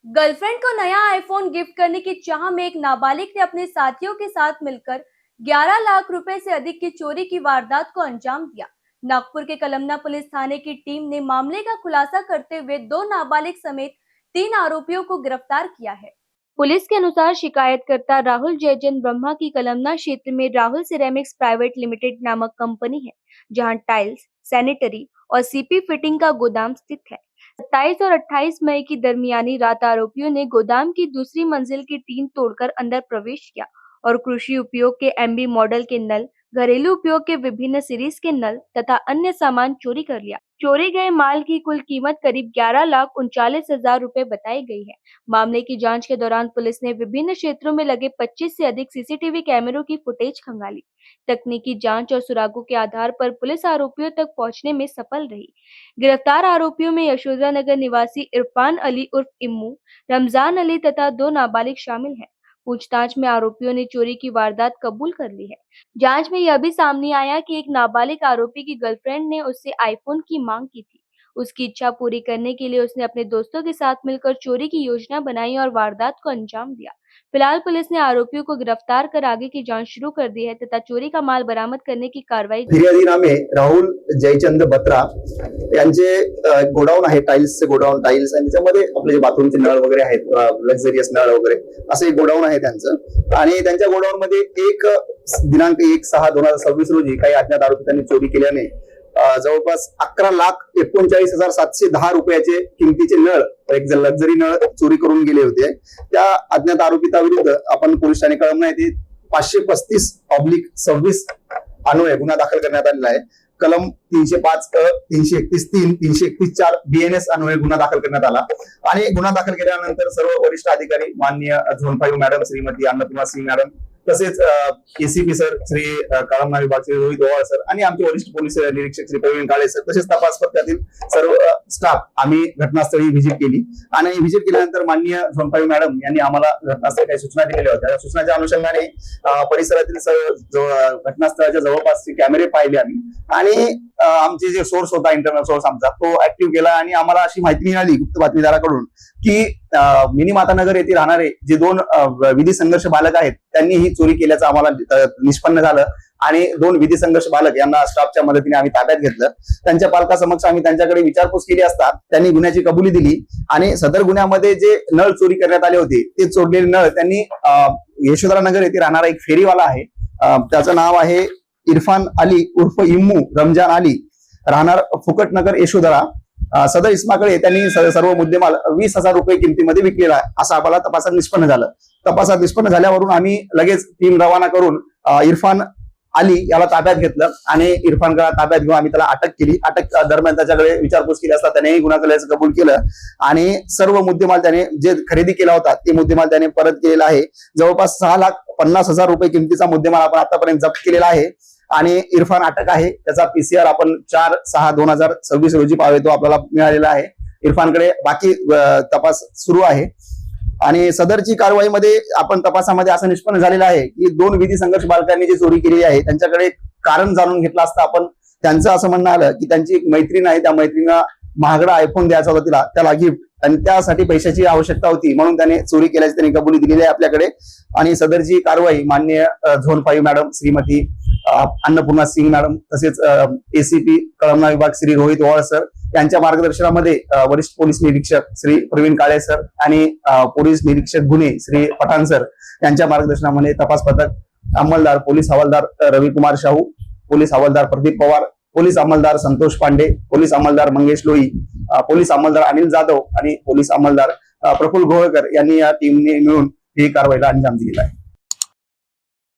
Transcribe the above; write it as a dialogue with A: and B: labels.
A: Girlfriend को नया iPhone gift करने की चाह में एक नाबालिग ने अपने साथियों के साथ मिलकर 11 लाख रुपए से अधिक की चोरी की वारदात को अंजाम दिया। नागपुर के कलमना पुलिस थाने की टीम ने मामले का खुलासा करते हुए 2 नाबालिग समेत 3 आरोपियों को गिरफ्तार किया है। पुलिस के अनुसार शिकायतकर्ता राहुल जयचंद ब्रह्मा की कलमना क्षेत्र में राहुल सिरेमिक्स प्राइवेट लिमिटेड नामक कंपनी है, जहां टाइल्स, सैनिटरी और सीपी फिटिंग का गोदाम स्थित है। 27 और 28 मई की दरमियानी रात आरोपियों ने गोदाम की दूसरी मंजिल की टीन तोड़कर अंदर प्रवेश किया और कृषि उपयोग के एमबी मॉडल के नल, घरेलू उपयोग के विभिन्न सीरीज के नल तथा अन्य सामान चोरी कर लिया। चोरी गए माल की कुल कीमत करीब 11,39,000 रुपए बताई गई है। मामले की जांच के दौरान पुलिस ने विभिन्न क्षेत्रों में लगे 25 से अधिक सीसीटीवी कैमरों की फुटेज खंगाली। तकनीकी जांच और सुरागों के आधार पर पुलिस आरोपियों तक पहुंचने में सफल रही। गिरफ्तार आरोपियों में यशोदा नगर निवासी इरफान अली उर्फ इम्मू, रमजान अली तथा 2 नाबालिग शामिल हैं। पूछताछ में आरोपियों ने चोरी की वारदात कबूल कर ली है। जांच में यह भी सामने आया कि एक नाबालिग आरोपी की गर्लफ्रेंड ने उससे आईफोन की मांग की थी। उसकी इच्छा पूरी करने के लिए उसने अपने दोस्तों के साथ मिलकर चोरी की योजना बनाई और वारदात को अंजाम दिया। फिलहाल पुलिस ने आरोपियों को गिरफ्तार कर आगे की जांच शुरू कर दी है तथा चोरी का माल बरामद करने की कार्रवाई।
B: फिर्यादीनामे राहुल जयचंद बत्रा यांचे गोडाऊन आहे, टाइल्सचे गोडाऊन, टाइल्स आणि त्याच्यामध्ये आपले जे बाथरूमचे नळ वगैरे आहेत, लक्झरियस नळ वगैरे असं एक गोडाऊन आहे त्यांचं। आणि त्यांच्या गोडाऊन मध्ये एक दिनांक 1/6/2026 रोजी काही अज्ञात आरोपितांनी चोरी केल्याने जवळपास 11,39,710 रुपयाचे किमतीचे नळ, एक लक्झरी नळ चोरी करून गेले होते। त्या अज्ञात आरोपिताविरुद्ध आपण पोलीस ठाणे कळमना येथे 535/26 अन्वये गुन्हा दाखल करण्यात आलेला आहे। कलम 305 331 331 BNS अन्वये गुन्हा दाखल करण्यात आला आणि गुन्हा दाखल केल्यानंतर सर्व वरिष्ठ अधिकारी माननीय zone 5 madam Shrimati Annapurna Singh madam, तसेच एसीपी सर श्री कळमना विभाग श्री रोहित ओवाळ सर आणि आमचे वरिष्ठ पोलीस निरीक्षक श्री प्रवीण काळे सर, तसेच तपास पथकातील सर्व स्टाफ आम्ही घटनास्थळी व्हिजिट केली आणि व्हिजिट केल्यानंतर माननीय झोन 5 मॅडम यांनी आम्हाला घटनास्थळी काही सूचना दिलेल्या होत्या। त्या सूचनाच्या अनुषंगाने परिसरातील घटनास्थळाच्या जवळपासचे कॅमेरे पाहिले आम्ही आणि आमचे जे सोर्स होता, इंटरनल सोर्स आमचा, तो ऍक्टिव्ह केला आणि आम्हाला अशी माहिती मिळाली गुप्त बातमीदाराकडून की मिनी मातानगर येथे राहणारे जे 2 विधी संघर्ष बालक आहेत त्यांनी ही चोरी केल्याचं आम्हाला निष्पन्न झालं आणि 2 विधी संघर्ष बालक यांना स्टाफच्या मदतीने आम्ही ताब्यात घेतलं। त्यांच्या पालकासमक्ष आम्ही त्यांच्याकडे विचारपूस केली असता त्यांनी गुन्ह्याची कबुली दिली आणि सदर गुन्ह्यामध्ये जे नळ चोरी करण्यात आले होते ते चोरलेले नळ त्यांनी यशोदा नगर येथे राहणारा एक फेरीवाला आहे, त्याचं नाव आहे इरफान अली उर्फ इम्मू रमजान अली, राहणार फुकटनगर यशोधरा। सदर इस्माकडे त्यांनी सर्व मुद्देमाल 20,000 रुपये किमतीमध्ये विकलेला आहे असं आम्हाला तपासात निष्पन्न झालं। तपासात निष्पन्न झाल्यावरून आम्ही लगेच टीम रवाना करून इरफान अली याला ताब्यात घेतलं आणि इरफानला ताब्यात घेऊन आम्ही त्याला अटक केली। अटक दरम्यान त्याच्याकडे विचारपूस केली असता त्यानेही गुन्हा केल्याचं कबूल केलं आणि सर्व मुद्देमाल त्याने जे खरेदी केला होता ते मुद्देमाल त्याने परत केलेला आहे। जवळपास 6,50,000 रुपये किमतीचा मुद्देमाल आपण आतापर्यंत जप्त केलेला आहे आणि इरफान अटक आहे। त्याचा PCR आपण 4/6/2026 रोजी पावेतो आपल्याला मिळालेला आहे। इरफानकडे बाकी तपास सुरू आहे आणि सदरची कारवाईमध्ये आपण तपासामध्ये असं निष्पन्न झालेलं आहे की 2 विधी संघर्ष बालकांनी जी चोरी केली आहे त्यांच्याकडे कारण जाणून घेतलं असता आपण त्यांचं असं म्हणणं आलं की त्यांची एक मैत्रीण आहे, त्या मैत्रिणीला महागडा आयफोन द्यायचा होता त्याला गिफ्ट आणि त्यासाठी पैशाची आवश्यकता होती म्हणून त्याने चोरी केल्याची त्यांनी कबुली दिलेली आहे आपल्याकडे। आणि सदरची कारवाई माननीय zone 5 madam Shrimati Annapurna Singh madam, तसेच एसीपी कळमना विभाग श्री रोहित ओवाळ सर यांच्या मार्गदर्शनामध्ये वरिष्ठ पोलीस निरीक्षक श्री प्रवीण काळे सर आणि पोलीस निरीक्षक गुन्हे श्री पठाण सर यांच्या मार्गदर्शनामध्ये तपास पथक, अंमलदार पोलीस हवालदार रविकुमार शाहू, पोलीस हवालदार प्रदीप पवार, पोलीस अंमलदार संतोष पांडे, पोलीस अंमलदार मंगेश लोई, पोलीस अंमलदार अनिल जाधव आणि पोलीस अंमलदार प्रफुल्ल गोळकर यांनी या टीमने मिळून ही कारवाईला अंजाम दिलेला आहे।